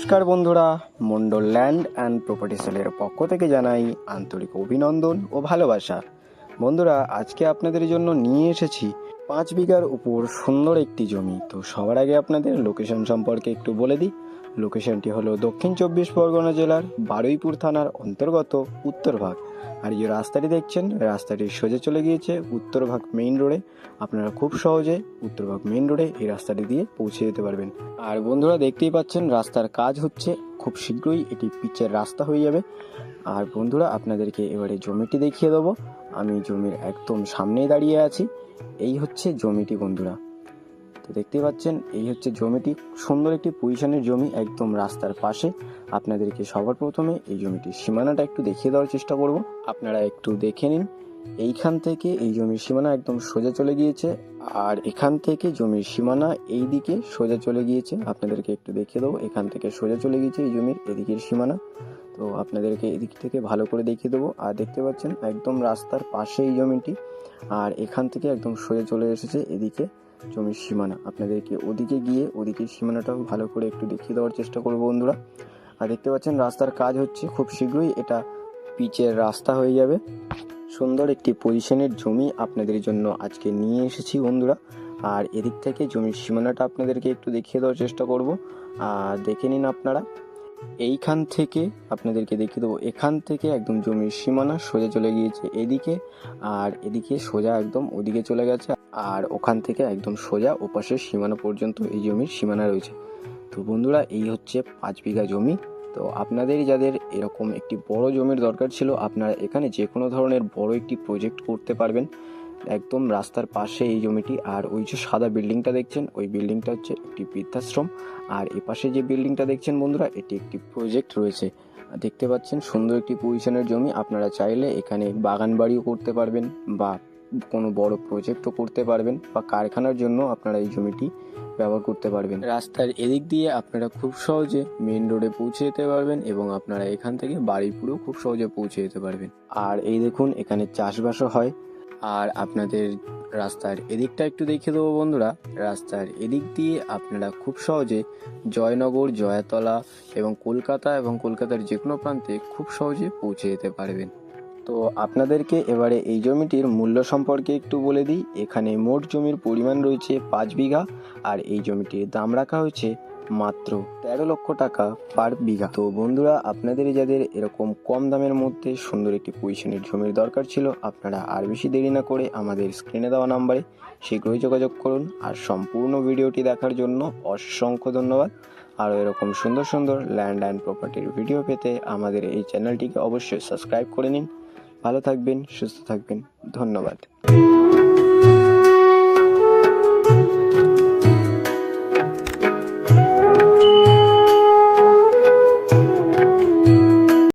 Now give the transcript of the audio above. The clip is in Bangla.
নমস্কার বন্ধুরা, মন্ডল ল্যান্ড অ্যান্ড প্রপার্টি সেলের পক্ষ থেকে জানাই আন্তরিক অভিনন্দন ও ভালোবাসা। বন্ধুরা, আজকে আপনাদের জন্য নিয়ে এসেছি 5 বিঘার উপর সুন্দর একটি জমি। তো সবার আগে আপনাদের লোকেশন সম্পর্কে একটু বলে দিই। লোকেশনটি হলো দক্ষিণ 24 পরগনা জেলার বারুইপুর থানার অন্তর্গত উত্তরভাগ। আর এই যে রাস্তাটি দেখছেন, রাস্তাটি সোজা চলে গিয়েছে উত্তরভাগ মেইন রোডে। আপনারা খুব সহজে উত্তরভাগ মেইন রোডে এই রাস্তাটি দিয়ে পৌঁছে যেতে পারবেন। আর বন্ধুরা, দেখতেই পাচ্ছেন রাস্তার কাজ হচ্ছে, খুব শীঘ্রই এটি পিচের রাস্তা হয়ে যাবে। আর বন্ধুরা, আপনাদেরকে এবারে জমিটি দেখিয়ে দেবো। আমি জমির একদম সামনেই দাঁড়িয়ে আছি। এই হচ্ছে জমিটি বন্ধুরা। তো দেখতেই পাচ্ছেন এই হচ্ছে জমিটি, সুন্দর একটি পজিশনের জমি একদম রাস্তার পাশে। আপনাদেরকে সবার প্রথমে এই জমিটির সীমানাটা একটু দেখিয়ে দেওয়ার চেষ্টা করব। আপনারা একটু দেখে নিন। এইখান থেকে এই জমির সীমানা একদম সোজা চলে গিয়েছে, আর এখান থেকে জমির সীমানা এই দিকে সোজা চলে গিয়েছে। আপনাদেরকে একটু দেখিয়ে দেবো, এখান থেকে সোজা চলে গিয়েছে এই জমির এদিকের সীমানা। তো আপনাদেরকে এদিক থেকে ভালো করে দেখিয়ে দেবো। আর দেখতে পাচ্ছেন একদম রাস্তার পাশে এই জমিটি, আর এখান থেকে একদম সোজা চলে এসেছে এদিকে জমির সীমানা। আপনাদেরকে ওদিকে গিয়ে ওদিকের সীমানাটাও ভালো করে একটু দেখিয়ে দেওয়ার চেষ্টা করবো বন্ধুরা। আর দেখতে পাচ্ছেন রাস্তার কাজ হচ্ছে, খুব শীঘ্রই এটা পিচের রাস্তা হয়ে যাবে। সুন্দর একটি পজিশনের জমি আপনাদের জন্য আজকে নিয়ে এসেছি বন্ধুরা। আর এদিক থেকে জমির সীমানাটা আপনাদেরকে একটু দেখিয়ে দেওয়ার চেষ্টা করব। আর দেখে নিন আপনারা, এইখান থেকে আপনাদেরকে দেখিয়ে দেবো। এখান থেকে একদম জমির সীমানা সোজা চলে গিয়েছে এদিকে, আর এদিকে সোজা একদম ওদিকে চলে গেছে। আর ওখান থেকে একদম সোজা ওপাশের সীমানা পর্যন্ত এই জমির সীমানা রয়েছে। তো বন্ধুরা, এই হচ্ছে 5 বিঘা জমি। তো আপনাদের যাদের এরকম একটি বড় জমির দরকার ছিল, আপনারা এখানে যে কোনো ধরনের বড় একটি প্রজেক্ট করতে পারবেন। একদম রাস্তার পাশে এই জমিটি। আর ওই যে সাদা বিল্ডিংটা দেখছেন, ওই বিল্ডিংটা হচ্ছে একটি বৃদ্ধাশ্রম। আর এপাশে যে বিল্ডিংটা দেখছেন বন্ধুরা, এটি একটি প্রজেক্ট রয়েছে। দেখতে পাচ্ছেন সুন্দর একটি পজিশনের জমি। আপনারা চাইলে এখানে বাগান বাড়িও করতে পারবেন, বা কোনো বড় প্রজেক্টও করতে পারবেন, বা কারখানার জন্য আপনারা এই জমিটি ব্যবহার করতে পারবেন। রাস্তার এদিক দিয়ে আপনারা খুব সহজে মেইন রোডে পৌঁছে যেতে পারবেন, এবং আপনারা এখান থেকে বারুইপুরেও খুব সহজে পৌঁছে যেতে পারবেন। আর এই দেখুন, এখানে চাষবাসও হয়। আর আপনাদের রাস্তার এদিকটা একটু দেখিয়ে দেবো বন্ধুরা। রাস্তার এদিক দিয়ে আপনারা খুব সহজে জয়নগর, জয়াতলা এবং কলকাতা এবং কলকাতার যে কোনো প্রান্তে খুব সহজে পৌঁছে যেতে পারবেন। তো আপনাদেরকে এবারে এই জমিটির মূল্য সম্পর্কে একটু বলে দিই। এখানে মোট জমির পরিমাণ রয়েছে 5 বিঘা, আর এই জমিটির দাম রাখা হয়েছে মাত্র 13 লক্ষ টাকা পার বিঘা। তো বন্ধুরা, আপনাদের যাদের এরকম কম দামের মধ্যে সুন্দর একটি পজিশনের জমির দরকার ছিল, আপনারা আর বেশি দেরি না করে আমাদের স্ক্রিনে দেওয়া নাম্বারে শীঘ্রই যোগাযোগ করুন। আর সম্পূর্ণ ভিডিওটি দেখার জন্য অসংখ্য ধন্যবাদ। আরও এরকম সুন্দর সুন্দর ল্যান্ড অ্যান্ড প্রপার্টির ভিডিও পেতে আমাদের এই চ্যানেলটিকে অবশ্যই সাবস্ক্রাইব করে নিন। ভালো থাকবেন, সুস্থ থাকবেন, ধন্যবাদ।